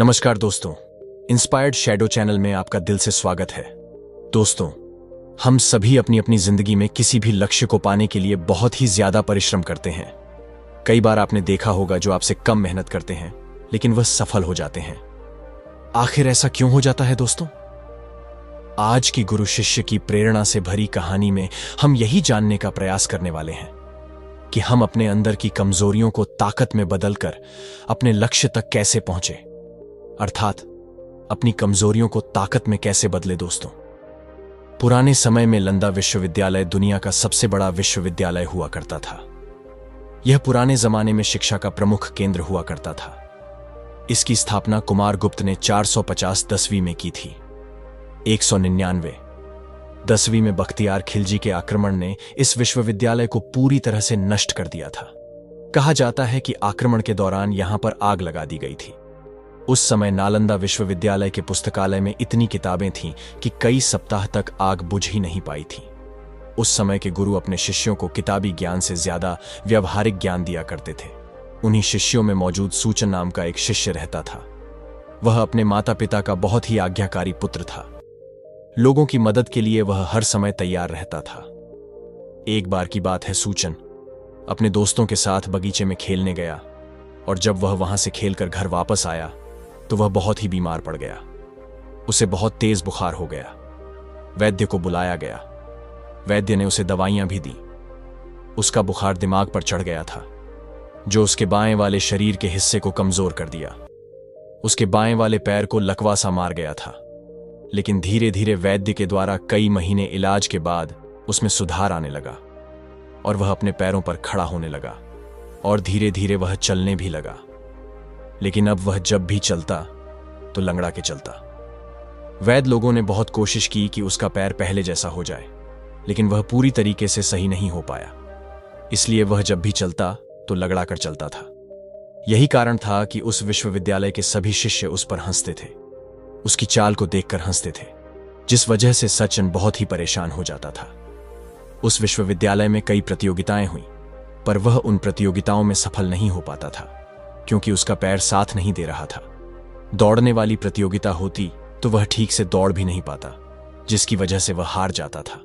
नमस्कार दोस्तों, inspired shadow channel में आपका दिल से स्वागत है। दोस्तों, हम सभी अपनी अपनी जिंदगी में किसी भी लक्ष्य को पाने के लिए बहुत ही ज्यादा परिश्रम करते हैं। कई बार आपने देखा होगा जो आपसे कम मेहनत करते हैं लेकिन वह सफल हो जाते हैं। आखिर ऐसा क्यों हो जाता है दोस्तों? आज की गुरु शिष्य की प्रेरणा से भरी कहानी में हम यही जानने का प्रयास करने वाले हैं कि हम अपने अंदर की कमजोरियों को ताकत में बदलकर अपने लक्ष्य तक कैसे पहुंचे, अर्थात अपनी कमजोरियों को ताकत में कैसे बदले। दोस्तों, पुराने समय में नालंदा विश्वविद्यालय दुनिया का सबसे बड़ा विश्वविद्यालय हुआ करता था। यह पुराने जमाने में शिक्षा का प्रमुख केंद्र हुआ करता था। इसकी स्थापना कुमारगुप्त ने 450 10वीं में की थी। 199 10वीं में बख्तियार खिलजी के आक्रमण ने इस विश्वविद्यालय को पूरी तरह से नष्ट कर दिया था। कहा जाता है कि आक्रमण के दौरान यहां पर आग लगा दी गई थी। उस समय नालंदा विश्वविद्यालय के पुस्तकालय में इतनी किताबें थीं कि कई सप्ताह तक आग बुझ ही नहीं पाई थी। उस समय के गुरु अपने शिष्यों को किताबी ज्ञान से ज्यादा व्यवहारिक ज्ञान दिया करते थे। उन्हीं शिष्यों में मौजूद सूचन नाम का एक शिष्य रहता था। वह अपने माता पिता का बहुत ही आज्ञाकारी पुत्र था। लोगों की मदद के लिए वह हर समय तैयार रहता था। एक बार की बात है, सूचन अपने दोस्तों के साथ बगीचे में खेलने गया और जब वह वहां से खेलकर घर वापस आया तो वह बहुत ही बीमार पड़ गया। उसे बहुत तेज बुखार हो गया। वैद्य को बुलाया गया। वैद्य ने उसे दवाइयां भी दी। उसका बुखार दिमाग पर चढ़ गया था, जो उसके बाएं वाले शरीर के हिस्से को कमजोर कर दिया। उसके बाएं वाले पैर को लकवा सा मार गया था। लेकिन धीरे धीरे वैद्य के द्वारा कई महीने इलाज के बाद उसमें सुधार आने लगा और वह अपने पैरों पर खड़ा होने लगा और धीरे धीरे वह चलने भी लगा। लेकिन अब वह जब भी चलता तो लंगड़ा के चलता। वैद्य लोगों ने बहुत कोशिश की कि उसका पैर पहले जैसा हो जाए, लेकिन वह पूरी तरीके से सही नहीं हो पाया। इसलिए वह जब भी चलता तो लगड़ा कर चलता था। यही कारण था कि उस विश्वविद्यालय के सभी शिष्य उस पर हंसते थे, उसकी चाल को देखकर हंसते थे, जिस वजह से सचिन बहुत ही परेशान हो जाता था। उस विश्वविद्यालय में कई प्रतियोगिताएं हुई, पर वह उन प्रतियोगिताओं में सफल नहीं हो पाता था क्योंकि उसका पैर साथ नहीं दे रहा था। दौड़ने वाली प्रतियोगिता होती तो वह ठीक से दौड़ भी नहीं पाता, जिसकी वजह से वह हार जाता था।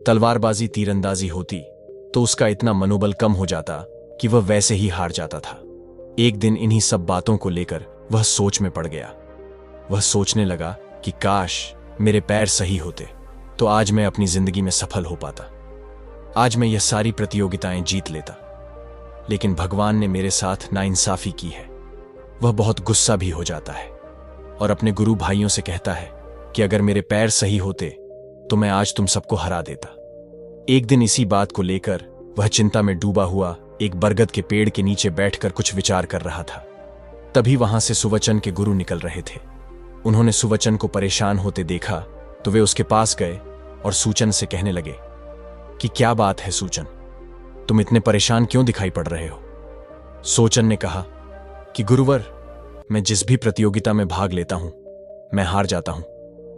तलवारबाजी तीरंदाजी होती तो उसका इतना मनोबल कम हो जाता कि वह वैसे ही हार जाता था। एक दिन इन्हीं सब बातों को लेकर वह सोच में पड़ गया। वह सोचने लगा कि काश मेरे पैर सही होते तो आज मैं अपनी जिंदगी में सफल हो पाता। आज मैं यह सारी प्रतियोगिताएं जीत लेता। लेकिन भगवान ने मेरे साथ नाइंसाफी की है। वह बहुत गुस्सा भी हो जाता है और अपने गुरु भाइयों से कहता है कि अगर मेरे पैर सही होते तो मैं आज तुम सबको हरा देता। एक दिन इसी बात को लेकर वह चिंता में डूबा हुआ एक बरगद के पेड़ के नीचे बैठकर कुछ विचार कर रहा था। तभी वहां से सुवचन के गुरु निकल रहे थे। उन्होंने सुवचन को परेशान होते देखा तो वे उसके पास गए और सूचन से कहने लगे कि क्या बात है सूचन, तुम इतने परेशान क्यों दिखाई पड़ रहे हो? सोचन ने कहा कि गुरुवर, मैं जिस भी प्रतियोगिता में भाग लेता हूं मैं हार जाता हूं,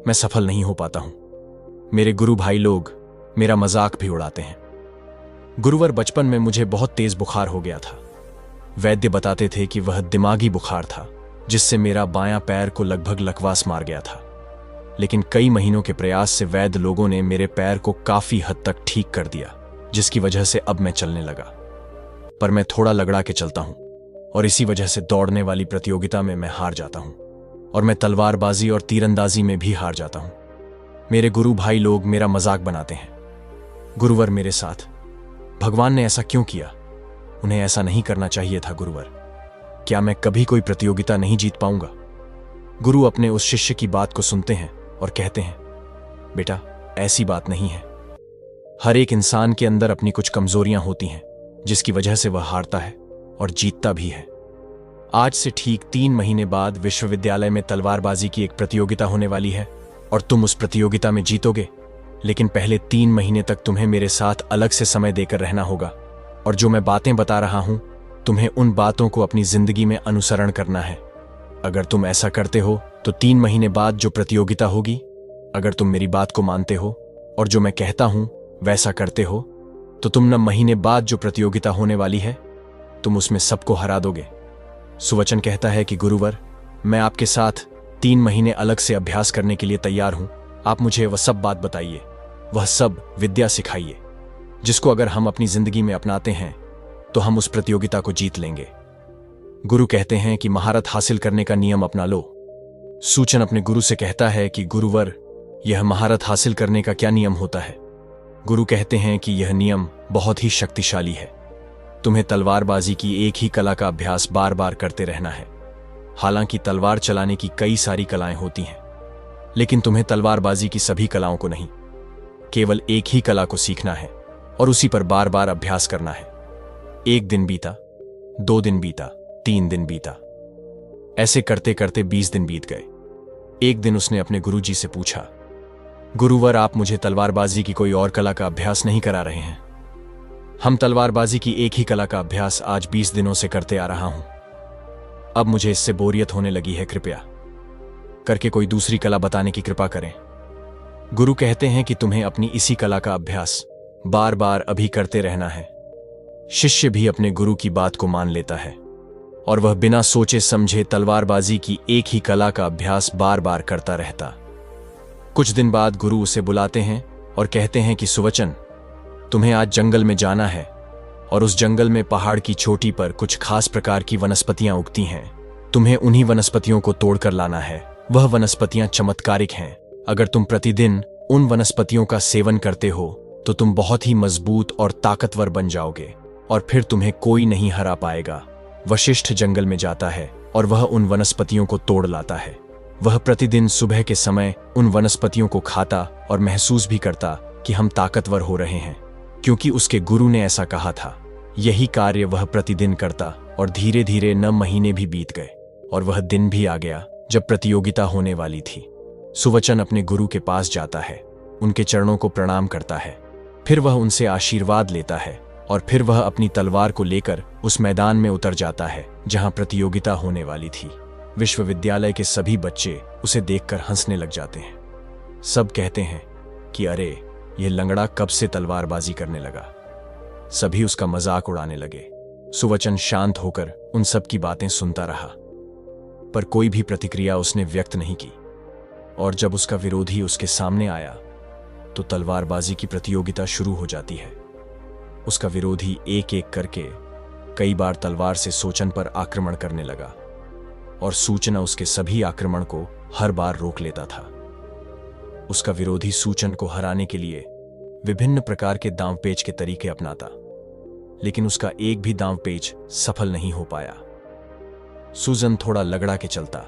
मैं सफल नहीं हो पाता हूं। मेरे गुरु भाई लोग मेरा मजाक भी उड़ाते हैं। गुरुवर, बचपन में मुझे बहुत तेज बुखार हो गया था। वैद्य बताते थे कि वह दिमागी बुखार था जिससे मेरा बायां पैर को लगभग लकवास मार गया था। लेकिन कई महीनों के प्रयास से वैद्य लोगों ने मेरे पैर को काफी हद तक ठीक कर दिया, जिसकी वजह से अब मैं चलने लगा। पर मैं थोड़ा लगड़ा के चलता हूं और इसी वजह से दौड़ने वाली प्रतियोगिता में मैं हार जाता हूं और मैं तलवारबाजी और तीरंदाजी में भी हार जाता हूं। मेरे गुरु भाई लोग मेरा मजाक बनाते हैं। गुरुवर, मेरे साथ भगवान ने ऐसा क्यों किया? उन्हें ऐसा नहीं करना चाहिए था। गुरुवर, क्या मैं कभी कोई प्रतियोगिता नहीं जीत पाऊंगा? गुरु अपने उस शिष्य की बात को सुनते हैं और कहते हैं, बेटा, ऐसी बात नहीं है। हर एक इंसान के अंदर अपनी कुछ कमजोरियां होती हैं जिसकी वजह से वह हारता है और जीतता भी है। आज से ठीक 3 महीने बाद विश्वविद्यालय में तलवारबाजी की एक प्रतियोगिता होने वाली है और तुम उस प्रतियोगिता में जीतोगे। लेकिन पहले 3 महीने तक तुम्हें मेरे साथ अलग से समय देकर रहना होगा और जो मैं बातें बता रहा हूं तुम्हें उन बातों को अपनी जिंदगी में अनुसरण करना है। अगर तुम ऐसा करते हो तो 3 महीने बाद जो प्रतियोगिता होगी, अगर तुम मेरी बात को मानते हो और जो मैं कहता हूं वैसा करते हो, तो तुम न महीने बाद जो प्रतियोगिता होने वाली है तुम उसमें सबको हरा दोगे। सुवचन कहता है कि गुरुवर, मैं आपके साथ 3 महीने अलग से अभ्यास करने के लिए तैयार हूं। आप मुझे वह सब बात बताइए, वह सब विद्या सिखाइए, जिसको अगर हम अपनी जिंदगी में अपनाते हैं तो हम उस प्रतियोगिता को जीत लेंगे। गुरु कहते हैं कि महारत हासिल करने का नियम अपना लो। सूचन अपने गुरु से कहता है कि गुरुवर, यह महारत हासिल करने का क्या नियम होता है? गुरु कहते हैं कि यह नियम बहुत ही शक्तिशाली है। तुम्हें तलवारबाजी की एक ही कला का अभ्यास बार बार करते रहना है। हालांकि तलवार चलाने की कई सारी कलाएं होती हैं, लेकिन तुम्हें तलवारबाजी की सभी कलाओं को नहीं, केवल एक ही कला को सीखना है और उसी पर बार बार अभ्यास करना है। 1 दिन बीता, 2 दिन बीता, 3 दिन बीता, ऐसे करते करते 20 दिन बीत गए। एक दिन उसने अपने गुरुजी से पूछा, गुरुवर, आप मुझे तलवारबाजी की कोई और कला का अभ्यास नहीं करा रहे हैं? हम तलवारबाजी की एक ही कला का अभ्यास आज 20 दिनों से करते आ रहा हूं। अब मुझे इससे बोरियत होने लगी है, कृपया करके कोई दूसरी कला बताने की कृपा करें। गुरु कहते हैं कि तुम्हें अपनी इसी कला का अभ्यास बार बार अभी करते रहना है। शिष्य भी अपने गुरु की बात को मान लेता है और वह बिना सोचे समझे तलवारबाजी की एक ही कला का अभ्यास बार बार करता रहता। कुछ दिन बाद गुरु उसे बुलाते हैं और कहते हैं कि सुवचन, तुम्हें आज जंगल में जाना है और उस जंगल में पहाड़ की चोटी पर कुछ खास प्रकार की वनस्पतियां उगती हैं। तुम्हें उन्हीं वनस्पतियों को तोड़कर लाना है। वह वनस्पतियां चमत्कारिक हैं। अगर तुम प्रतिदिन उन वनस्पतियों का सेवन करते हो तो तुम बहुत ही मजबूत और ताकतवर बन जाओगे और फिर तुम्हें कोई नहीं हरा पाएगा। वशिष्ठ जंगल में जाता है और वह उन वनस्पतियों को तोड़ लाता है। वह प्रतिदिन सुबह के समय उन वनस्पतियों को खाता और महसूस भी करता कि हम ताकतवर हो रहे हैं, क्योंकि उसके गुरु ने ऐसा कहा था। यही कार्य वह प्रतिदिन करता और धीरे धीरे 9 महीने भी बीत गए और वह दिन भी आ गया जब प्रतियोगिता होने वाली थी। सुवचन अपने गुरु के पास जाता है, उनके चरणों को प्रणाम करता है, फिर वह उनसे आशीर्वाद लेता है और फिर वह अपनी तलवार को लेकर उस मैदान में उतर जाता है जहां प्रतियोगिता होने वाली थी। विश्वविद्यालय के सभी बच्चे उसे देखकर हंसने लग जाते हैं। सब कहते हैं कि अरे, यह लंगड़ा कब से तलवारबाजी करने लगा। सभी उसका मजाक उड़ाने लगे। सुवचन शांत होकर उन सब की बातें सुनता रहा, पर कोई भी प्रतिक्रिया उसने व्यक्त नहीं की। और जब उसका विरोधी उसके सामने आया तो तलवारबाजी की प्रतियोगिता शुरू हो जाती है। उसका विरोधी एक एक करके कई बार तलवार से सूचन पर आक्रमण करने लगा और सूचना उसके सभी आक्रमण को हर बार रोक लेता था। उसका विरोधी सूचन को हराने के लिए विभिन्न प्रकार के दांवपेच के तरीके अपनाता, लेकिन उसका एक भी दांवपेच सफल नहीं हो पाया। सूजन थोड़ा लगड़ा के चलता,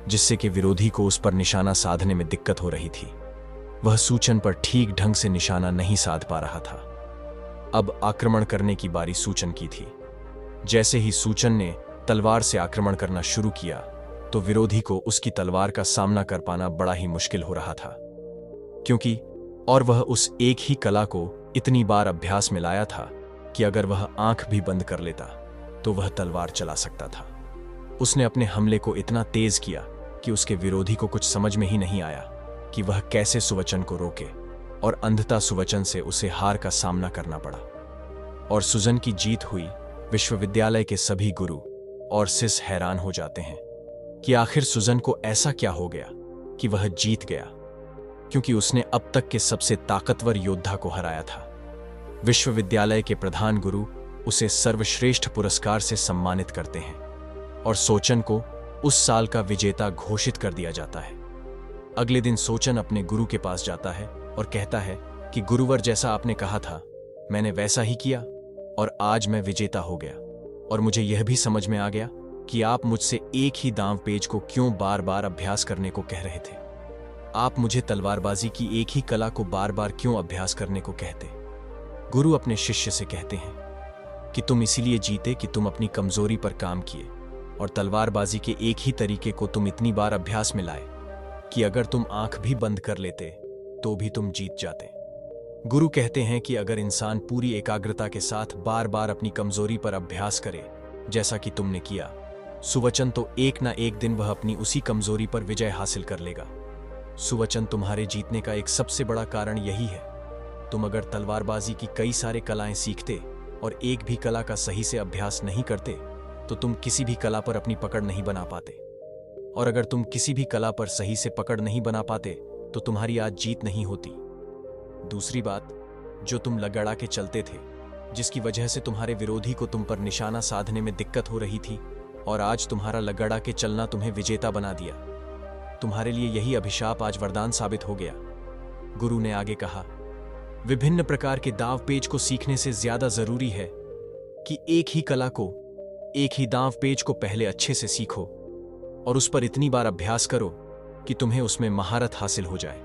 जिससे कि विरोधी को उस पर निशाना साधने में दिक्कत हो रही थी। वह सूचन पर ठीक ढंग से निशाना नहीं साध पा रहा था। अब आक्रमण करने की बारी सूचन की थी। जैसे ही सूचन ने तलवार से आक्रमण करना शुरू किया तो विरोधी को उसकी तलवार का सामना कर पाना बड़ा ही मुश्किल हो रहा था, क्योंकि और वह उस एक ही कला को इतनी बार अभ्यास में लाया था कि अगर वह आंख भी बंद कर लेता तो वह तलवार चला सकता था। उसने अपने हमले को इतना तेज किया कि उसके विरोधी को कुछ समझ में ही नहीं आया कि वह कैसे सुवचन को रोके, और अंधता सुवचन से उसे हार का सामना करना पड़ा और सुजन की जीत हुई। विश्वविद्यालय के सभी गुरु और शिष्य हैरान हो जाते हैं कि आखिर सुजन को ऐसा क्या हो गया कि वह जीत गया, क्योंकि उसने अब तक के सबसे ताकतवर योद्धा को हराया था। विश्वविद्यालय के प्रधान गुरु उसे सर्वश्रेष्ठ पुरस्कार से सम्मानित करते हैं और सोचन को उस साल का विजेता घोषित कर दिया जाता है। अगले दिन सोचन अपने गुरु के पास जाता है और कहता है कि गुरुवर, जैसा आपने कहा था मैंने वैसा ही किया और आज मैं विजेता हो गया, और मुझे यह भी समझ में आ गया कि आप मुझसे एक ही दांव पेच को क्यों बार बार अभ्यास करने को कह रहे थे। आप मुझे तलवारबाजी की एक ही कला को बार बार क्यों अभ्यास करने को कहते। गुरु अपने शिष्य से कहते हैं कि तुम इसीलिए जीते कि तुम अपनी कमजोरी पर काम किए और तलवारबाजी के एक ही तरीके को तुम इतनी बार अभ्यास में लाए कि अगर तुम आंख भी बंद कर लेते तो भी तुम जीत जाते। गुरु कहते हैं कि अगर इंसान पूरी एकाग्रता के साथ बार बार अपनी कमजोरी पर अभ्यास करे, जैसा कि तुमने किया, सुवचन तो एक ना एक दिन वह अपनी उसी कमजोरी पर विजय हासिल कर लेगा। सुवचन, तुम्हारे जीतने का एक सबसे बड़ा कारण यही है। तुम अगर तलवारबाजी की कई सारे कलाएं सीखते और एक भी कला का सही से अभ्यास नहीं करते तो तुम किसी भी कला पर अपनी पकड़ नहीं बना पाते। और अगर तुम किसी भी कला पर सही से पकड़ नहीं बना पाते तो तुम्हारी आज जीत नहीं होती। दूसरी बात, जो तुम लगड़ा के चलते थे, जिसकी वजह से तुम्हारे विरोधी को तुम पर निशाना साधने में दिक्कत हो रही थी, और आज तुम्हारा लगड़ा के चलना तुम्हें विजेता बना दिया। तुम्हारे लिए यही अभिशाप आज वरदान साबित हो गया। गुरु ने आगे कहा, विभिन्न प्रकार के दांव पेच को सीखने से ज्यादा जरूरी है कि एक ही कला को, एक ही दांव पेच को पहले अच्छे से सीखो और उस पर इतनी बार अभ्यास करो कि तुम्हें उसमें महारत हासिल हो जाए।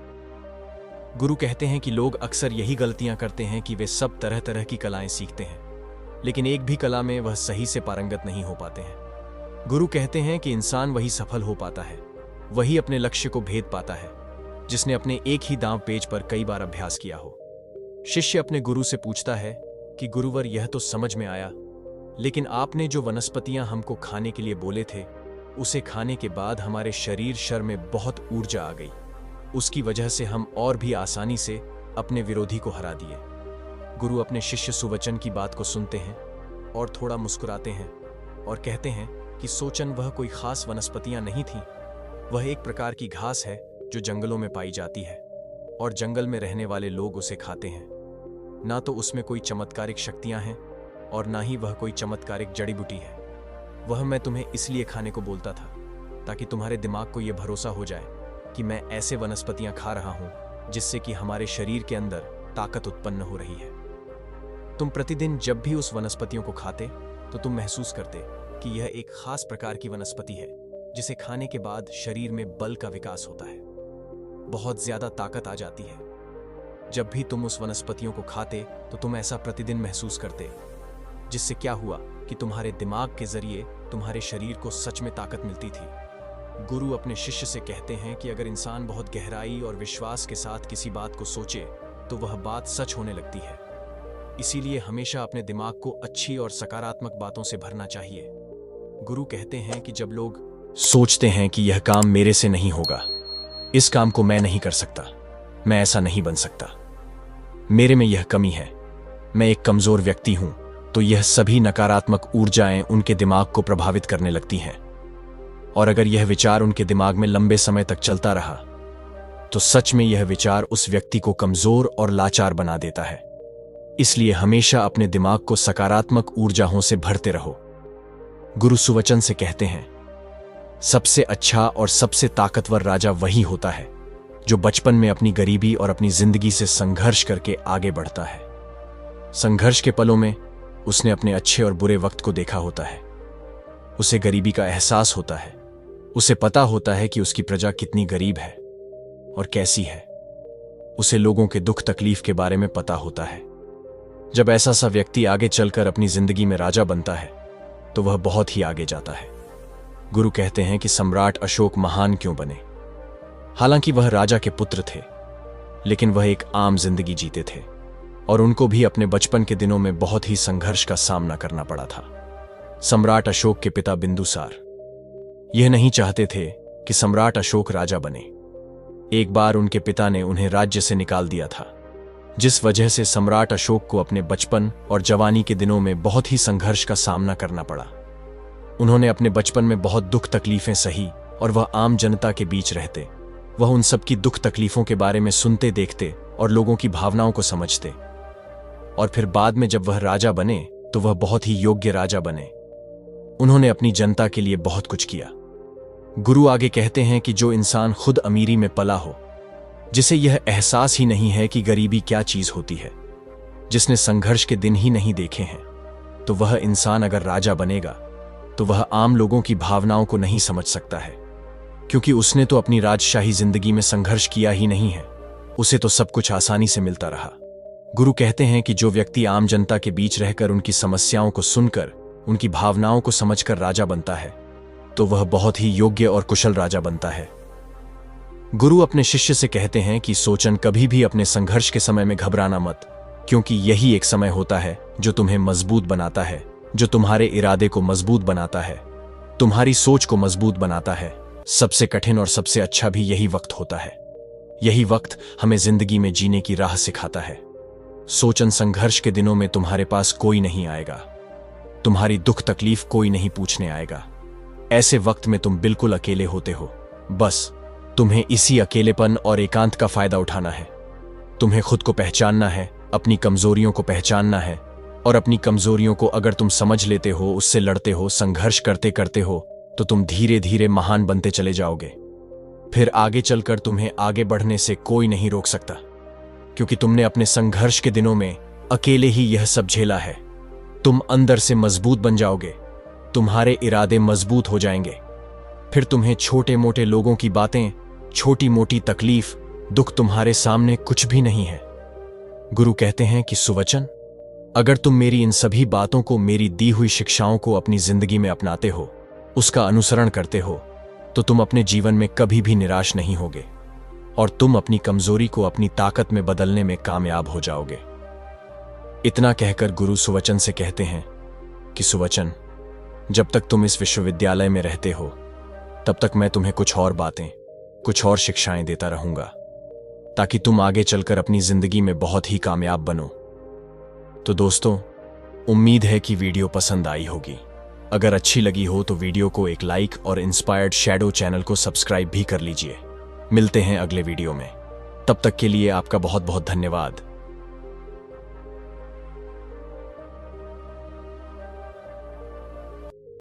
गुरु कहते हैं कि लोग अक्सर यही गलतियां करते हैं कि वे सब तरह तरह की कलाएं सीखते हैं, लेकिन एक भी कला में वह सही से पारंगत नहीं हो पाते हैं। गुरु कहते हैं कि इंसान वही सफल हो पाता है, वही अपने लक्ष्य को भेद पाता है, जिसने अपने एक ही दांव पेच पर कई बार अभ्यास किया हो। शिष्य अपने गुरु से पूछता है कि गुरुवर, यह तो समझ में आया, लेकिन आपने जो वनस्पतियां हमको खाने के लिए बोले थे, उसे खाने के बाद हमारे शरीर में बहुत ऊर्जा आ गई। उसकी वजह से हम और भी आसानी से अपने विरोधी को हरा दिए। गुरु अपने शिष्य सुवचन की बात को सुनते हैं और थोड़ा मुस्कुराते हैं और कहते हैं कि सोचन वह कोई खास वनस्पतियां नहीं थी, वह एक प्रकार की घास है जो जंगलों में पाई जाती है और जंगल में रहने वाले लोग उसे खाते हैं। ना तो उसमें कोई चमत्कारिक शक्तियां हैं और ना ही वह कोई चमत्कारिक जड़ी बूटी है। वह मैं तुम्हें इसलिए खाने को बोलता था ताकि तुम्हारे दिमाग को यह भरोसा हो जाए कि मैं ऐसे वनस्पतियां खा रहा हूं जिससे कि हमारे शरीर के अंदर ताकत उत्पन्न हो रही है। तुम प्रतिदिन जब भी उस वनस्पतियों को खाते तो तुम महसूस करते कि यह एक खास प्रकार की वनस्पति है जिसे खाने के बाद शरीर में बल का विकास होता है, बहुत ज्यादा ताकत आ जाती है। जब भी तुम उस वनस्पतियों को खाते तो तुम ऐसा प्रतिदिन महसूस करते, जिससे क्या हुआ कि तुम्हारे दिमाग के जरिए तुम्हारे शरीर को सच में ताकत मिलती थी। गुरु अपने शिष्य से कहते हैं कि अगर इंसान बहुत गहराई और विश्वास के साथ किसी बात को सोचे तो वह बात सच होने लगती है। इसीलिए हमेशा अपने दिमाग को अच्छी और सकारात्मक बातों से भरना चाहिए। गुरु कहते हैं कि जब लोग सोचते हैं कि यह काम मेरे से नहीं होगा, इस काम को मैं नहीं कर सकता, मैं ऐसा नहीं बन सकता, मेरे में यह कमी है, मैं एक कमजोर व्यक्ति हूं, तो यह सभी नकारात्मक ऊर्जाएं उनके दिमाग को प्रभावित करने लगती हैं। और अगर यह विचार उनके दिमाग में लंबे समय तक चलता रहा तो सच में यह विचार उस व्यक्ति को कमजोर और लाचार बना देता है। इसलिए हमेशा अपने दिमाग को सकारात्मक ऊर्जाओं से भरते रहो। गुरु सुवचन से कहते हैं, सबसे अच्छा और सबसे ताकतवर राजा वही होता है जो बचपन में अपनी गरीबी और अपनी जिंदगी से संघर्ष करके आगे बढ़ता है। संघर्ष के पलों में उसने अपने अच्छे और बुरे वक्त को देखा होता है, उसे गरीबी का एहसास होता है, उसे पता होता है कि उसकी प्रजा कितनी गरीब है और कैसी है, उसे लोगों के दुख तकलीफ के बारे में पता होता है। जब ऐसा सा व्यक्ति आगे चलकर अपनी जिंदगी में राजा बनता है तो वह बहुत ही आगे जाता है। गुरु कहते हैं कि सम्राट अशोक महान क्यों बने? हालांकि वह राजा के पुत्र थे, लेकिन वह एक आम जिंदगी जीते थे और उनको भी अपने बचपन के दिनों में बहुत ही संघर्ष का सामना करना पड़ा था। सम्राट अशोक के पिता बिंदुसार यह नहीं चाहते थे कि सम्राट अशोक राजा बने। एक बार उनके पिता ने उन्हें राज्य से निकाल दिया था, जिस वजह से सम्राट अशोक को अपने बचपन और जवानी के दिनों में बहुत ही संघर्ष का सामना करना पड़ा। उन्होंने अपने बचपन में बहुत दुख तकलीफें सही और वह आम जनता के बीच रहते, वह उन सब की दुख तकलीफों के बारे में सुनते, देखते और लोगों की भावनाओं को समझते। और फिर बाद में जब वह राजा बने तो वह बहुत ही योग्य राजा बने। उन्होंने अपनी जनता के लिए बहुत कुछ किया। गुरु आगे कहते हैं कि जो इंसान खुद अमीरी में पला हो, जिसे यह एहसास ही नहीं है कि गरीबी क्या चीज होती है, जिसने संघर्ष के दिन ही नहीं देखे हैं, तो वह इंसान अगर राजा बनेगा तो वह आम लोगों की भावनाओं को नहीं समझ सकता है, क्योंकि उसने तो अपनी राजशाही जिंदगी में संघर्ष किया ही नहीं है, उसे तो सब कुछ आसानी से मिलता रहा। गुरु कहते हैं कि जो व्यक्ति आम जनता के बीच रहकर उनकी समस्याओं को सुनकर उनकी भावनाओं को समझकर राजा बनता है तो वह बहुत ही योग्य और कुशल राजा बनता है। गुरु अपने शिष्य से कहते हैं कि सोचन, कभी भी अपने संघर्ष के समय में घबराना मत, क्योंकि यही एक समय होता है जो तुम्हें मजबूत बनाता है, जो तुम्हारे इरादे को मजबूत बनाता है, तुम्हारी सोच को मजबूत बनाता है। सबसे कठिन और सबसे अच्छा भी यही वक्त होता है। यही वक्त हमें जिंदगी में जीने की राह सिखाता है। सोचन, संघर्ष के दिनों में तुम्हारे पास कोई नहीं आएगा, तुम्हारी दुख तकलीफ कोई नहीं पूछने आएगा, ऐसे वक्त में तुम बिल्कुल अकेले होते हो। बस तुम्हें इसी अकेलेपन और एकांत का फायदा उठाना है। तुम्हें खुद को पहचानना है, अपनी कमजोरियों को पहचानना है, और अपनी कमजोरियों को अगर तुम समझ लेते हो, उससे लड़ते हो, संघर्ष करते करते हो, तो तुम धीरे धीरे महान बनते चले जाओगे। फिर आगे चलकर तुम्हें आगे बढ़ने से कोई नहीं रोक सकता, क्योंकि तुमने अपने संघर्ष के दिनों में अकेले ही यह सब झेला है। तुम अंदर से मजबूत बन जाओगे, तुम्हारे इरादे मजबूत हो जाएंगे। फिर तुम्हें छोटे मोटे लोगों की बातें, छोटी मोटी तकलीफ, दुख तुम्हारे सामने कुछ भी नहीं है। गुरु कहते हैं कि सुवचन, अगर तुम मेरी इन सभी बातों को, मेरी दी हुई शिक्षाओं को अपनी जिंदगी में अपनाते हो, उसका अनुसरण करते हो, तो तुम अपने जीवन में कभी भी निराश नहीं होगे और तुम अपनी कमजोरी को अपनी ताकत में बदलने में कामयाब हो जाओगे। इतना कहकर गुरु सुवचन से कहते हैं कि सुवचन, जब तक तुम इस विश्वविद्यालय में रहते हो, तब तक मैं तुम्हें कुछ और बातें, कुछ और शिक्षाएं देता रहूंगा, ताकि तुम आगे चलकर अपनी जिंदगी में बहुत ही कामयाब बनो। तो दोस्तों, उम्मीद है कि वीडियो पसंद आई होगी। अगर अच्छी लगी हो तो वीडियो को एक लाइक और इंस्पायर्ड शैडो चैनल को सब्सक्राइब भी कर लीजिए। मिलते हैं अगले वीडियो में, तब तक के लिए आपका बहुत बहुत धन्यवाद।